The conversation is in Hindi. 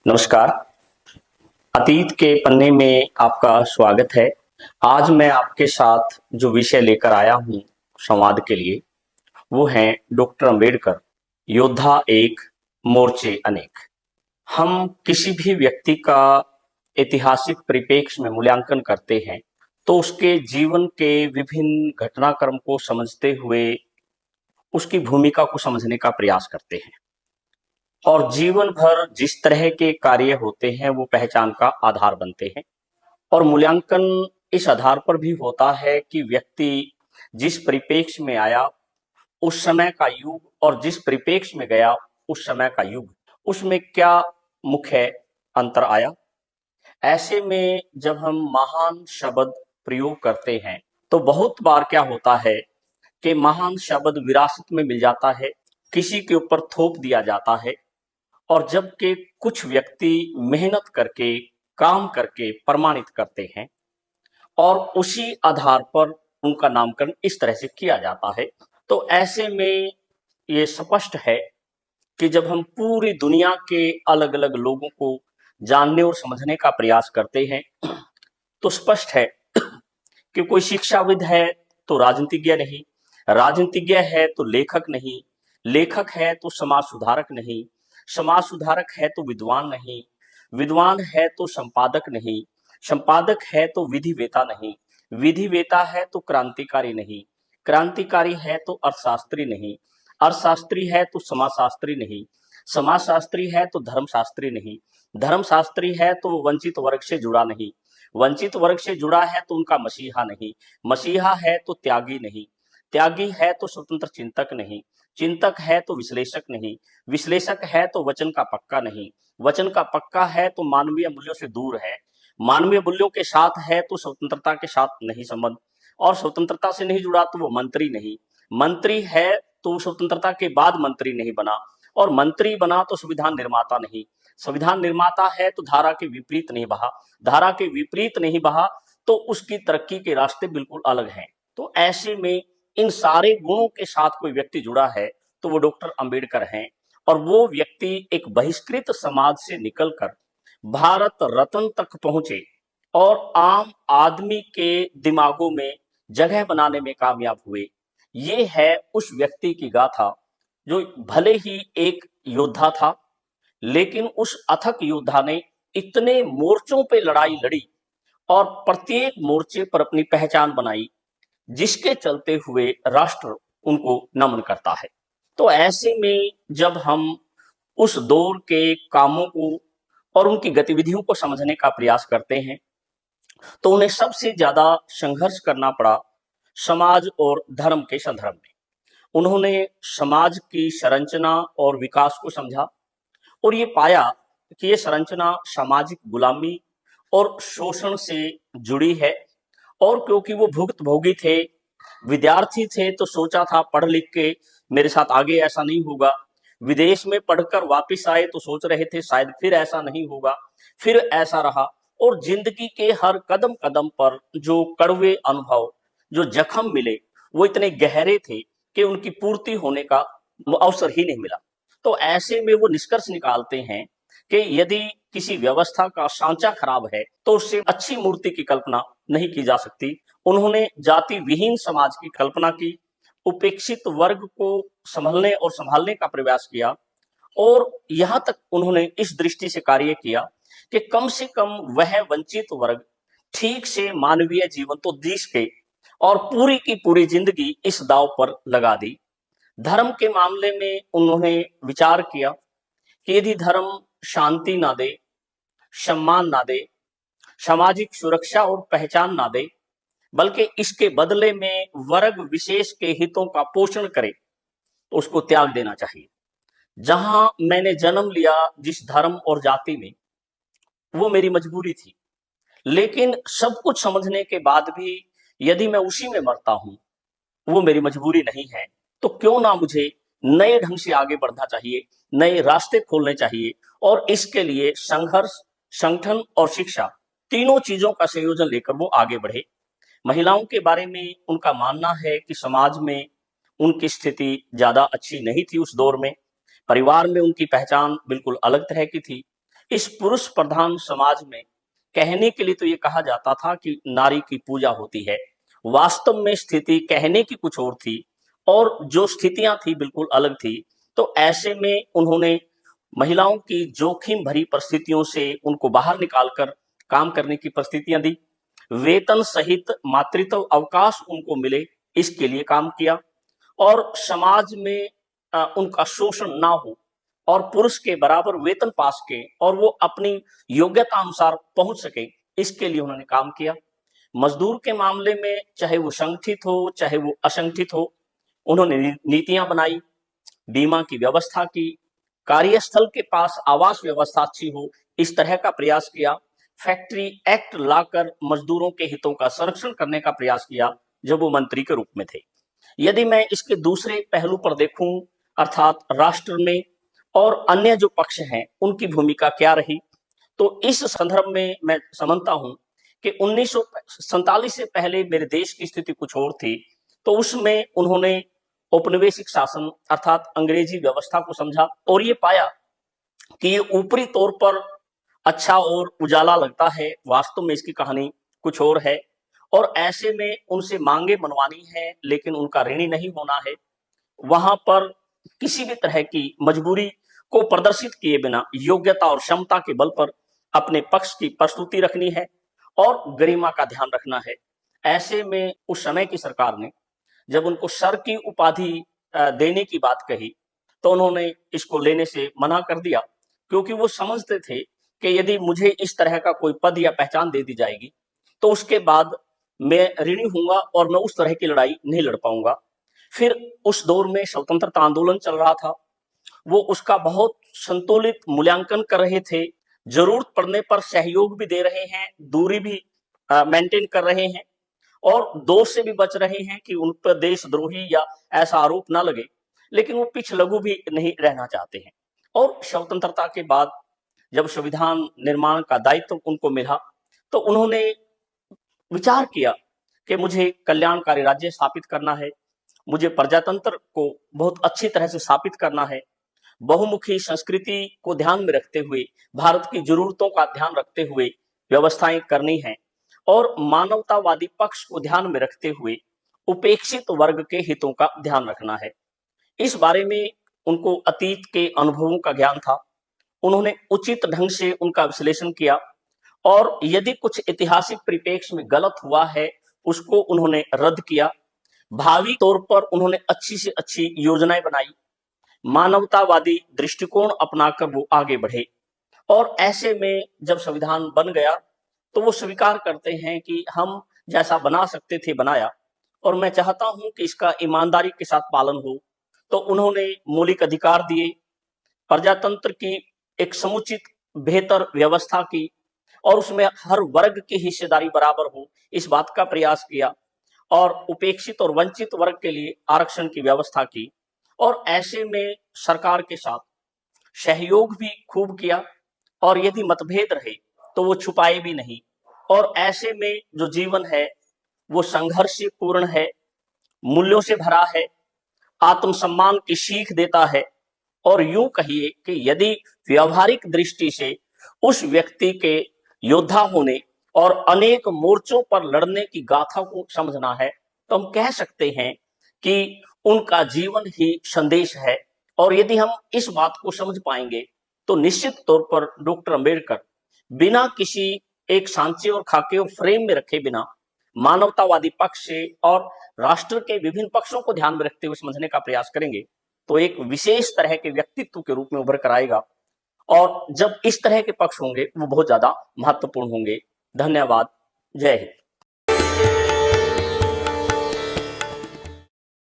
नमस्कार। अतीत के पन्ने में आपका स्वागत है। आज मैं आपके साथ जो विषय लेकर आया हूँ संवाद के लिए, वो है डॉक्टर अंबेडकर, योद्धा एक, मोर्चे अनेक। हम किसी भी व्यक्ति का ऐतिहासिक परिप्रेक्ष्य में मूल्यांकन करते हैं, तो उसके जीवन के विभिन्न घटनाक्रम को समझते हुए उसकी भूमिका को समझने का प्रयास करते हैं। और जीवन भर जिस तरह के कार्य होते हैं वो पहचान का आधार बनते हैं। और मूल्यांकन इस आधार पर भी होता है कि व्यक्ति जिस परिप्रेक्ष्य में आया उस समय का युग, और जिस परिप्रेक्ष्य में गया उस समय का युग, उसमें क्या मुख्य अंतर आया। ऐसे में जब हम महान शब्द प्रयोग करते हैं तो बहुत बार क्या होता है कि महान शब्द विरासत में मिल जाता है, किसी के ऊपर थोप दिया जाता है, और जबकि कुछ व्यक्ति मेहनत करके, काम करके प्रमाणित करते हैं और उसी आधार पर उनका नामकरण इस तरह से किया जाता है। तो ऐसे में ये स्पष्ट है कि जब हम पूरी दुनिया के अलग-अलग लोगों को जानने और समझने का प्रयास करते हैं, तो स्पष्ट है कि कोई शिक्षाविद है तो राजनीतिज्ञ नहीं, राजनीतिज्ञ है तो लेखक नहीं, लेखक है तो समाज सुधारक नहीं, समाज सुधारक है तो विद्वान नहीं, विद्वान है तो संपादक नहीं, संपादक है तो विधिवेता नहीं, विधिवेता है तो क्रांतिकारी नहीं, क्रांतिकारी है तो अर्थशास्त्री नहीं, अर्थशास्त्री है तो समाजशास्त्री नहीं, समाजशास्त्री है तो धर्मशास्त्री नहीं, धर्मशास्त्री है तो वंचित वर्ग से जुड़ा नहीं, वंचित वर्ग से जुड़ा है तो उनका मसीहा नहीं, मसीहा है तो त्यागी नहीं, त्यागी है तो स्वतंत्र चिंतक नहीं, चिंतक है तो विश्लेषक नहीं, विश्लेषक है तो वचन का पक्का नहीं, वचन का पक्का है तो मानवीय मूल्यों से दूर है, मानवीय मूल्यों के साथ है तो स्वतंत्रता के साथ नहीं संबंध, और स्वतंत्रता से नहीं जुड़ा तो वो मंत्री नहीं, मंत्री है तो स्वतंत्रता के बाद मंत्री नहीं बना, और मंत्री बना तो संविधान निर्माता नहीं, संविधान निर्माता है तो धारा के विपरीत नहीं बहा, धारा के विपरीत नहीं बहा तो उसकी तरक्की के रास्ते बिल्कुल अलग हैं। तो ऐसे में इन सारे गुणों के साथ कोई व्यक्ति जुड़ा है तो वो डॉक्टर अंबेडकर हैं। और वो व्यक्ति एक बहिष्कृत समाज से निकलकर भारत रत्न तक पहुंचे और आम आदमी के दिमागों में जगह बनाने में कामयाब हुए। ये है उस व्यक्ति की गाथा जो भले ही एक योद्धा था, लेकिन उस अथक योद्धा ने इतने मोर्चों पे लड़ाई लड़ी और प्रत्येक मोर्चे पर अपनी पहचान बनाई, जिसके चलते हुए राष्ट्र उनको नमन करता है। तो ऐसे में जब हम उस दौर के कामों को और उनकी गतिविधियों को समझने का प्रयास करते हैं, तो उन्हें सबसे ज्यादा संघर्ष करना पड़ा समाज और धर्म के संदर्भ में। उन्होंने समाज की संरचना और विकास को समझा और ये पाया कि ये संरचना सामाजिक गुलामी और शोषण से जुड़ी है। और क्योंकि वो भुक्तभोगी थे, विद्यार्थी थे, तो सोचा था पढ़ लिख के मेरे साथ आगे ऐसा नहीं होगा। विदेश में पढ़कर वापस आए तो सोच रहे थे शायद फिर ऐसा नहीं होगा, फिर ऐसा रहा। और जिंदगी के हर कदम कदम पर जो कड़वे अनुभव, जो जख्म मिले, वो इतने गहरे थे कि उनकी पूर्ति होने का अवसर ही नहीं मिला। तो ऐसे में वो निष्कर्ष निकालते हैं कि यदि किसी व्यवस्था का सांचा खराब है तो उससे अच्छी मूर्ति की कल्पना नहीं की जा सकती। उन्होंने जाति विहीन समाज की कल्पना की, उपेक्षित वर्ग को संभलने और संभालने का प्रयास किया, और यहां तक उन्होंने इस दृष्टि से कार्य किया कि कम से कम वह वंचित वर्ग ठीक से मानवीय जीवन तो जी सके, और पूरी की पूरी जिंदगी इस दाव पर लगा दी। धर्म के मामले में उन्होंने विचार किया कि यदि धर्म शांति ना दे, सम्मान ना दे, सामाजिक सुरक्षा और पहचान ना दे, बल्कि इसके बदले में वर्ग विशेष के हितों का पोषण करे, तो उसको त्याग देना चाहिए। जहां मैंने जन्म लिया जिस धर्म और जाति में, वो मेरी मजबूरी थी, लेकिन सब कुछ समझने के बाद भी यदि मैं उसी में मरता हूं, वो मेरी मजबूरी नहीं है, तो क्यों ना मुझे नए ढंग से आगे बढ़ना चाहिए, नए रास्ते खोलने चाहिए। और इसके लिए संघर्ष, संगठन और शिक्षा, तीनों चीजों का संयोजन लेकर वो आगे बढ़े। महिलाओं के बारे में उनका मानना है कि समाज में उनकी स्थिति ज्यादा अच्छी नहीं थी उस दौर में, परिवार में उनकी पहचान बिल्कुल अलग तरह की थी, इस पुरुष प्रधान समाज में कहने के लिए तो ये कहा जाता था कि नारी की पूजा होती है, वास्तव में स्थिति कहने की कुछ और थी और जो स्थितियां थी बिल्कुल अलग थी। तो ऐसे में उन्होंने महिलाओं की जोखिम भरी परिस्थितियों से उनको बाहर निकालकर काम करने की परिस्थितियां दी, वेतन सहित मातृत्व अवकाश उनको मिले, इसके लिए काम किया और समाज में उनका शोषण ना हो और पुरुष के बराबर वेतन पा सके और वो अपनी योग्यता अनुसार पहुंच सके, इसके लिए उन्होंने काम किया। मजदूर के मामले में चाहे वो संगठित हो चाहे वो असंगठित हो, उन्होंने नीतियां बनाई, बीमा की व्यवस्था की, कार्यस्थल के पास आवास व्यवस्था अच्छी हो, इस तरह का प्रयास किया। फैक्ट्री एक्ट लाकर मजदूरों के हितों का संरक्षण करने का प्रयास किया जब वो मंत्री के रूप में थे। यदि मैं इसके दूसरे पहलू पर देखूं, अर्थात राष्ट्र में और अन्य जो पक्ष हैं उनकी भूमिका क्या रही, तो इस संदर्भ में मैं समझता हूं कि 1947 से पहले मेरे देश की स्थिति कुछ और थी। तो उसमें उन्होंने औपनिवेशिक शासन अर्थात अंग्रेजी व्यवस्था को समझा और ये पाया कि ये ऊपरी तौर पर अच्छा और उजाला लगता है, वास्तव में इसकी कहानी कुछ और है और ऐसे में उनसे मांगे मनवानी है लेकिन उनका ऋणी नहीं होना है। वहां पर किसी भी तरह की मजबूरी को प्रदर्शित किए बिना योग्यता और क्षमता के बल पर अपने पक्ष की प्रस्तुति रखनी है और गरिमा का ध्यान रखना है। ऐसे में उस समय की सरकार ने जब उनको सर की उपाधि देने की बात कही तो उन्होंने इसको लेने से मना कर दिया, क्योंकि वो समझते थे कि यदि मुझे इस तरह का कोई पद या पहचान दे दी जाएगी तो उसके बाद मैं ऋणी हूंगा और मैं उस तरह की लड़ाई नहीं लड़ पाऊंगा। फिर उस दौर में स्वतंत्रता आंदोलन चल रहा था, वो उसका बहुत संतुलित मूल्यांकन कर रहे थे, जरूरत पड़ने पर सहयोग भी दे रहे हैं, दूरी भी मेंटेन कर रहे हैं और दोष से भी बच रहे हैं कि उन पर देशद्रोही या ऐसा आरोप ना लगे, लेकिन वो पिछलघु भी नहीं रहना चाहते हैं। और स्वतंत्रता के बाद जब संविधान निर्माण का दायित्व उनको मिला तो उन्होंने विचार किया कि मुझे कल्याणकारी राज्य स्थापित करना है, मुझे प्रजातंत्र को बहुत अच्छी तरह से स्थापित करना है, बहुमुखी संस्कृति को ध्यान में रखते हुए, भारत की जरूरतों का ध्यान रखते हुए व्यवस्थाएं करनी है और मानवतावादी पक्ष को ध्यान में रखते हुए उपेक्षित वर्ग के हितों का ध्यान रखना है। इस बारे में उनको अतीत के अनुभवों का ज्ञान था, उन्होंने उचित ढंग से उनका विश्लेषण किया और यदि कुछ ऐतिहासिक परिप्रेक्ष्य में गलत हुआ है उसको उन्होंने रद्द किया। भावी तौर पर उन्होंने अच्छी से अच्छी योजनाएं बनाई, मानवतावादी दृष्टिकोण अपनाकर वो आगे बढ़े और ऐसे में जब संविधान बन गया तो वो स्वीकार करते हैं कि हम जैसा बना सकते थे बनाया और मैं चाहता हूं कि इसका ईमानदारी के साथ पालन हो। तो उन्होंने मौलिक अधिकार दिए, प्रजातंत्र की एक समुचित बेहतर व्यवस्था की और उसमें हर वर्ग की हिस्सेदारी बराबर हो, इस बात का प्रयास किया और उपेक्षित और वंचित वर्ग के लिए आरक्षण की व्यवस्था की और ऐसे में सरकार के साथ सहयोग भी खूब किया और यदि मतभेद रहे तो वो छुपाए भी नहीं और ऐसे में जो जीवन है वो संघर्ष पूर्ण है, मूल्यों से भरा है, आत्मसम्मान की सीख देता है और यूं कहिए कि यदि व्यवहारिक दृष्टि से उस व्यक्ति के योद्धा होने और अनेक मोर्चों पर लड़ने की गाथा को समझना है तो हम कह सकते हैं कि उनका जीवन ही संदेश है। और यदि हम इस बात को समझ पाएंगे तो निश्चित तौर पर डॉक्टर अंबेडकर बिना किसी एक सांचे और खाके और फ्रेम में रखे बिना मानवतावादी पक्ष से और राष्ट्र के विभिन्न पक्षों को ध्यान में रखते हुए समझने का प्रयास करेंगे तो एक विशेष तरह के व्यक्तित्व के रूप में उभर कर आएगा और जब इस तरह के पक्ष होंगे वो बहुत ज्यादा महत्वपूर्ण होंगे। धन्यवाद। जय हिंद।